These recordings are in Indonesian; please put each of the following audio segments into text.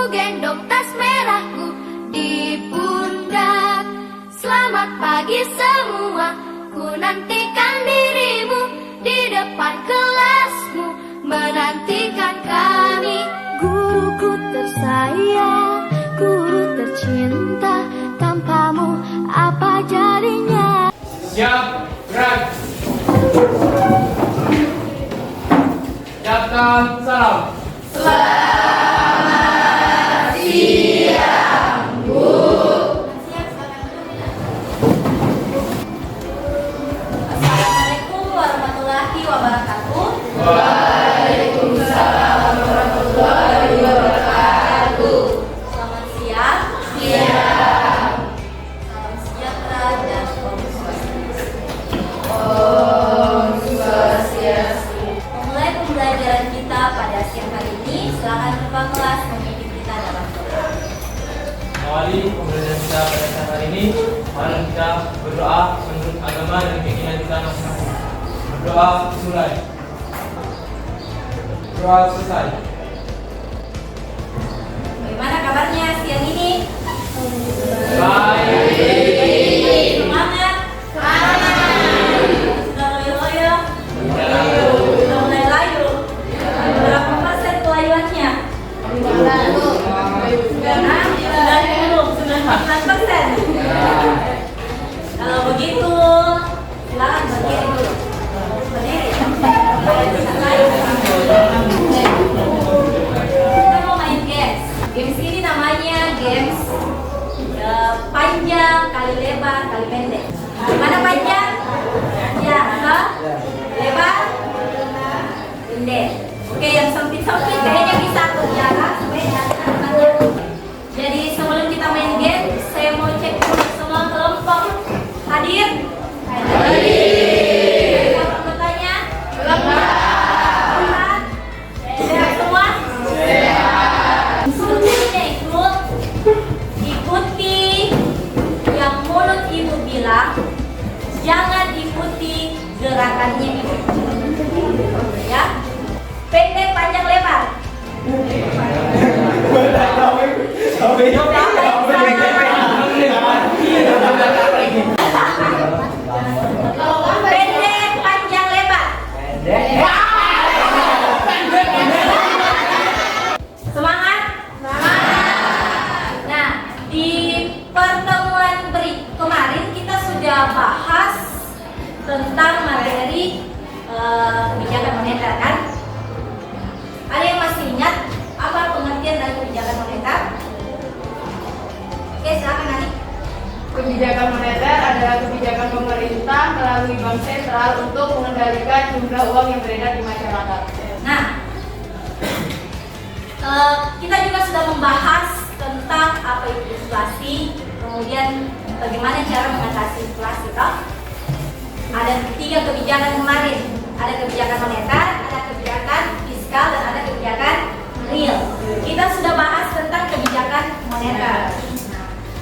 gendong tas merahku di pundak. Selamat pagi semua, ku nantikan dirimu di depan kelasmu, menantikan kami. Guruku tersayang, guru tercinta, tanpamu apa jadinya? Siap, gerak. Siapkan salam. Selamat siang, Bu. Assalamualaikum warahmatullahi wabarakatuh. Waalaikumsalam warahmatullahi wabarakatuh. Selamat siang. Siang. Salam sejahtera dan Om Swastiastu. Om Swastiastu. Memulai pembelajaran kita pada siang hari ini, silakan Bapak kelas memimpin kita dalam doa. Awali pembelajaran kita pada siang hari ini, mari kita berdoa menurut agama dan keyakinan kita masing-masing. Berdoa mulai. Doa selesai. Bagaimana kabarnya siang ini? Baik. Semangat. Sudah loyo-loyo? Sudah mulai layu? Berapa persen kelayuannya? 99%. Kalau begitu, silakan berdiri dulu. Berdiri. Supaya bisa layu. Kita mau main games. Games ini namanya games panjang kali lebar kali pendek. Mana panjang? Ya, lebar, pendek. Oke, yang sempit-sempit kayaknya bisa atur jarak supaya jaraknya. Jadi sebelum kita main game, saya mau cek dulu semua kelompok hadir. Hadir. Anggotanya? Sehat? Sehat semua? Sehat. Instruksinya ikuti yang mulut ibu bilang, jangan ikuti gerakannya ibu. Ya. Pendek, panjang, lebar. Pendek, panjang, lebar. Semangat? Nah, di pertemuan kemarin kita sudah bahas tentang materi kebijakan moneter, kan? Ada yang masih ingat apa pengertian dari kebijakan moneter? Oke, silakan Nani. Kebijakan moneter adalah kebijakan pemerintah melalui bank sentral untuk mengendalikan jumlah uang yang beredar di masyarakat. Nah, kita juga sudah membahas tentang apa itu inflasi, kemudian bagaimana cara mengatasi inflasi, toh? Ada 3 kebijakan kemarin. Ada kebijakan moneter, ada kebijakan fiskal, dan ada kebijakan real. Kita sudah bahas tentang kebijakan moneter.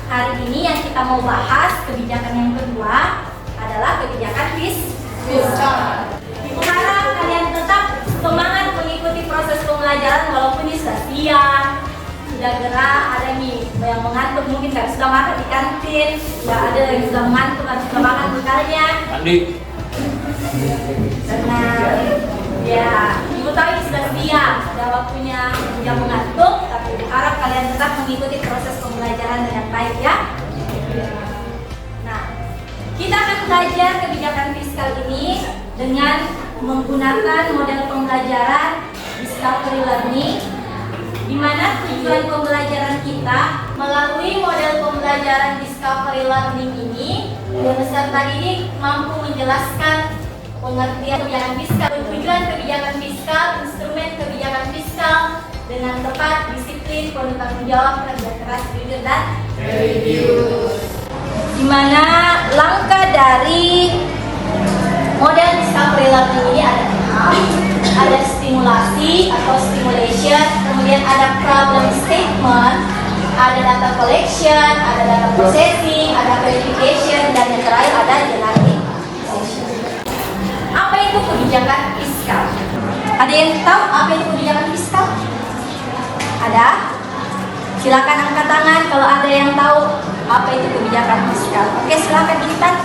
Hari ini yang kita mau bahas kebijakan yang kedua adalah kebijakan fiskal. Ibu harap kalian tetap semangat mengikuti proses pembelajaran walaupun ini sudah siang, sudah gerah, ada nih yang mengantuk mungkin nggak sudah makan di kantin, nggak ada yang sudah mengantuk nggak sudah makan bekalnya. Andi. Karena ya ibu tahu ini sudah siang, ada waktunya yang mengantuk, tapi ibu harap kalian tetap mengikuti proses pembelajaran dengan baik ya. Nah, kita akan belajar kebijakan fiskal ini dengan menggunakan model pembelajaran discovery learning, di mana tujuan pembelajaran kita melalui model pembelajaran discovery learning ini, peserta didik mampu menjelaskan pengertian kebijakan fiskal, tujuan kebijakan fiskal, instrumen kebijakan fiskal dengan tepat, disiplin, penuh tanggung jawab, kerja keras, jujur dan religius. Di mana langkah dari model discovery learning ini ada stimulasi atau stimulation, kemudian ada problem statement, ada data collection, ada data processing, ada verification, dan yang terakhir ada generalization. Apa itu kebijakan fiskal? Ada yang tahu apa itu kebijakan fiskal? Ada? silakan angkat tangan kalau ada yang tahu apa itu kebijakan fiskal. Oke, silakan Intan.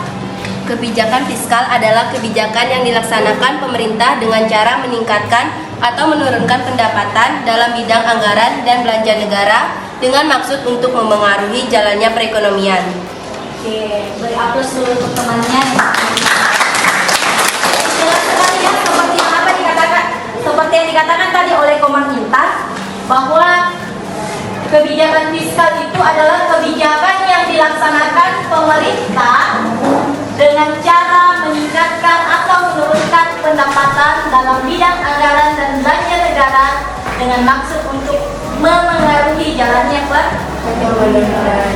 Kebijakan fiskal adalah kebijakan yang dilaksanakan pemerintah dengan cara meningkatkan atau menurunkan pendapatan dalam bidang anggaran dan belanja negara dengan maksud untuk memengaruhi jalannya perekonomian. Oke, beri aplaus dulu untuk temannya. Jelas sekali ya, seperti yang apa dikatakan, seperti yang dikatakan tadi oleh Komang Intan, bahwa kebijakan fiskal itu adalah kebijakan yang dilaksanakan pemerintah dengan cara meningkatkan atau menurunkan pendapatan dalam bidang anggaran dan belanja negara dengan maksud untuk memengaruhi jalannya perekonomian.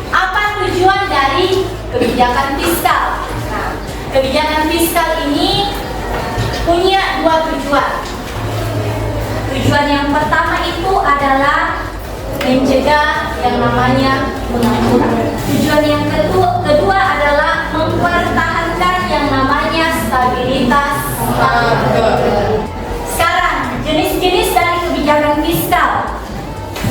Apa tujuan dari kebijakan fiskal? Nah, kebijakan fiskal ini punya dua tujuan. Tujuan yang pertama itu adalah mencegah yang namanya pengangguran. Tujuan yang kedua adalah mempertahankan yang namanya stabilitas harga. Sekarang jenis-jenis dari kebijakan fiskal.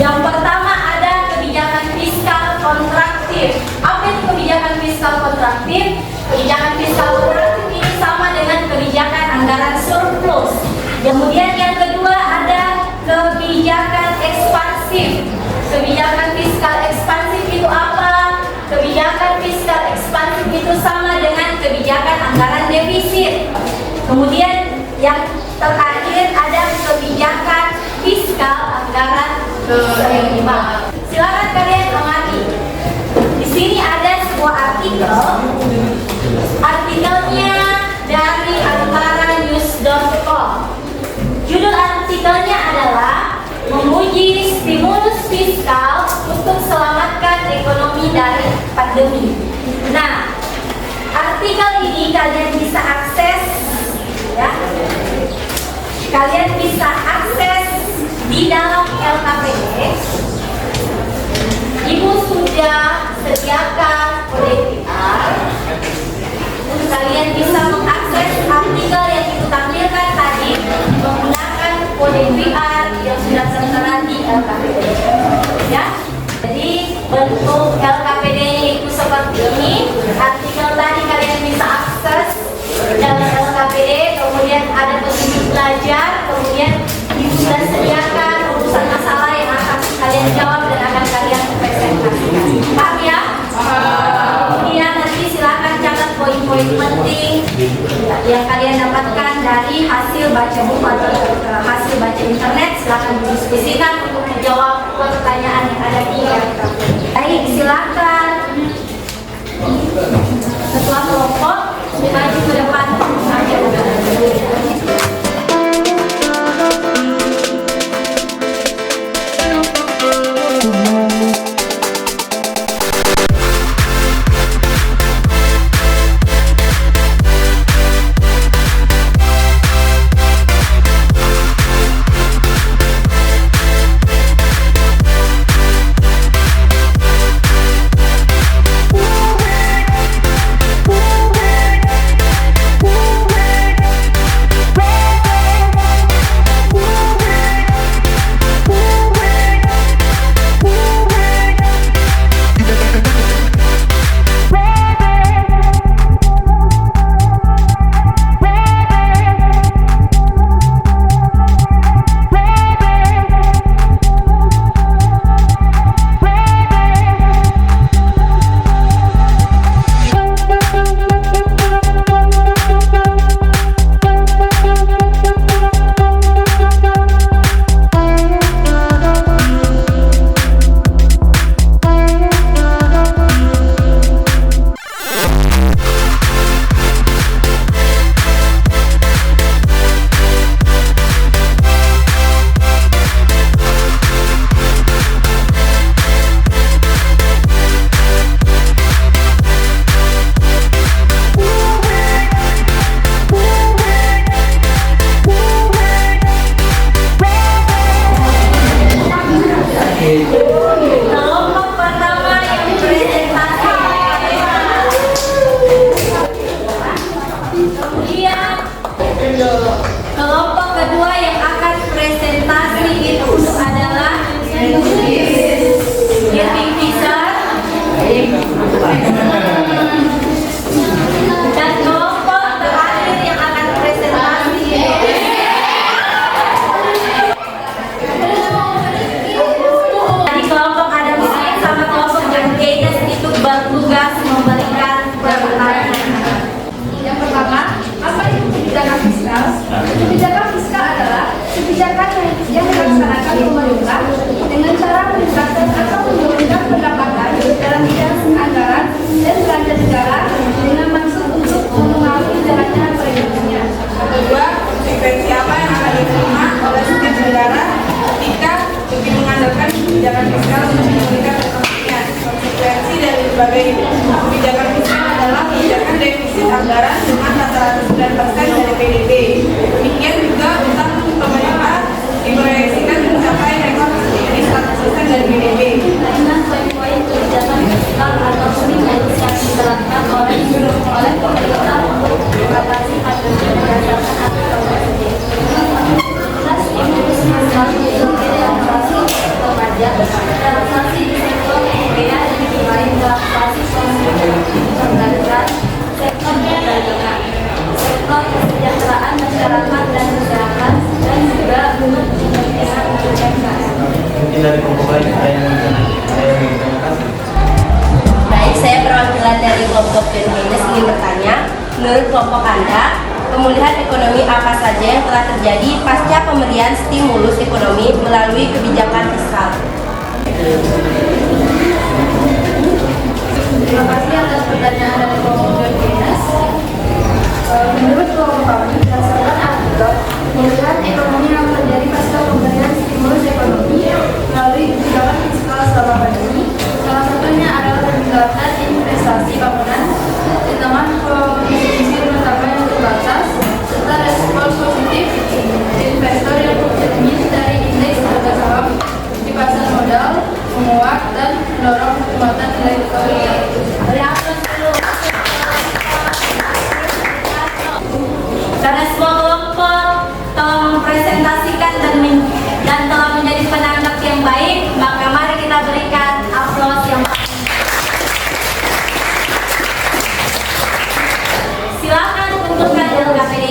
Yang pertama ada kebijakan fiskal kontraktif. Apa itu kebijakan fiskal kontraktif? Kebijakan fiskal kontraktif ini sama dengan kebijakan anggaran surplus. Kemudian yang kedua ada kebijakan ekspansif. Kebijakan fiskal ekspansif itu apa? Kebijakan fiskal ekspansif itu sama dengan kebijakan anggaran defisit. Kemudian yang terakhir ada kebijakan fiskal anggaran seimbang. Silakan kalian amati. Di sini ada sebuah artikel. Artikelnya dari antaranews.com. Judul artikelnya adalah memuji stimulus fiskal untuk selamatkan ekonomi dari pandemi. Nah, artikel ini kalian bisa akses, ya. Kalian bisa akses di dalam LKPD. Ibu sudah sediakan kode QR. Kalian bisa mengakses artikel yang Ibu tampilkan tadi menggunakan kode QR yang sudah tertera di LKPD. Ya, jadi bentuk LKPD-nya itu seperti ini. Artikel tadi kalian bisa akses dalam LKPD. Kemudian ada petunjuk belajar. Kemudian Ibu sudah sediakan rumusan masalah yang akan kalian jawab dan akan kalian presentasikan. Paham ya? Kemudian nanti silakan catat poin-poin penting yang kalian dapatkan dari hasil baca buku atau hasil baca internet. Silakan didiskusikan untuk menjawab pertanyaan yang ada di LKPD. Baik, silakan ketua kelompok maju ke depan. Kelompok kedua yang akan presentasi itu adalah kebijakan fiskal untuk memulihkan perekonomian. Konsekuensi dari berbagai kebijakan fiskal adalah kebijakan defisit anggaran dengan rata-rata 9% dari PDB. Demikian juga utang pemerintah diproyeksikan mencapai rekor tertinggi 100% dari PDB. Dengan poin-poin kebijakan fiskal atau stimulus yang diterapkan oleh pemerintah untuk mengatasi pandemi berdasarkan artikel tersebut. Jelas stimulus fiskal terdiri relaksasi remaja, relaksasi di sektor pekerjaan dan lain relaksasi sosial tergantikan sektor perdagangan, sektor kesejahteraan masyarakat dan kesehatan, dan juga untuk kepentingan UMKM. Mungkin dari kelompok lain ada yang ditanyakan. Baik, saya perwakilan dari kelompok dan minus ingin bertanya, menurut kelompok Anda, pemulihan ekonomi apa saja yang telah terjadi pasca pemberian stimulus ekonomi melalui kebijakan fiskal? Terima kasih atas pertanyaan dari kelompok dan minus. Menurut kelompok kami, berdasarkan artikel, pemulihan ekonomi yang terjadi pasca pemberian stimulus ekonomi melalui kebijakan fiskal selama pandemi, salah satunya adalah meningkatkan investasi bangunan di tengah kondisi rumah tangga yang terbatas, serta respon positif investor yang tercermin dari indeks harga saham di pasar modal, menguat dan mendorong penguatan nilai tukar rupiah. Karena semua kelompok telah mempresentasikan dan telah menjadi penanggap yang baik, maka mari kita berikan aplaus yang baik. Silakan untuk kader KPD.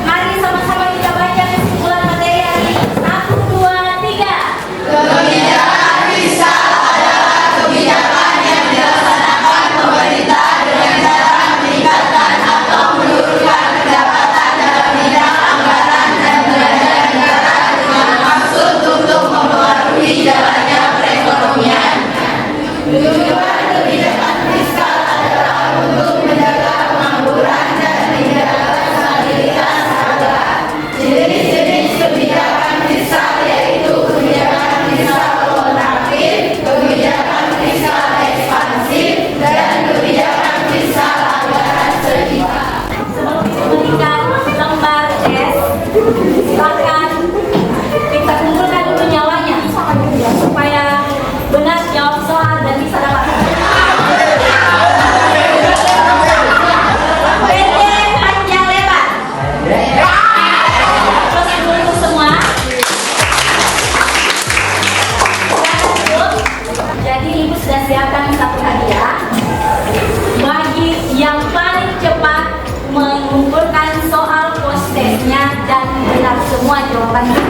Mari sama-sama kita baca kesimpulan materi hari ini. 1, 2, 3. Kebijakan fiskal adalah kebijakan yang dilaksanakan pemerintah dengan cara meningkatkan atau menurunkan pendapatan dalam bidang anggaran dan belanja negara dengan maksud untuk mempengaruhi jalannya perekonomian. Tujuan kebijakan fiskal adalah untuk menjaga pengangguran dan menjaga stabilitas harga. Jenis-jenis kebijakan fiskal yaitu kebijakan fiskal kontraktif, kebijakan fiskal ekspansif, dan kebijakan fiskal anggaran sekitar. Sebelum memberikan lembar tes, silakan kita kumpulkan dulu nyawanya supaya benar jawab soal dan bisa dapat. Pendek, panjang, lebar. Terus dulu semua. Jadi ibu sudah siapkan satu hadiah bagi yang paling cepat mengumpulkan soal post-testnya dan benar semua jawabannya.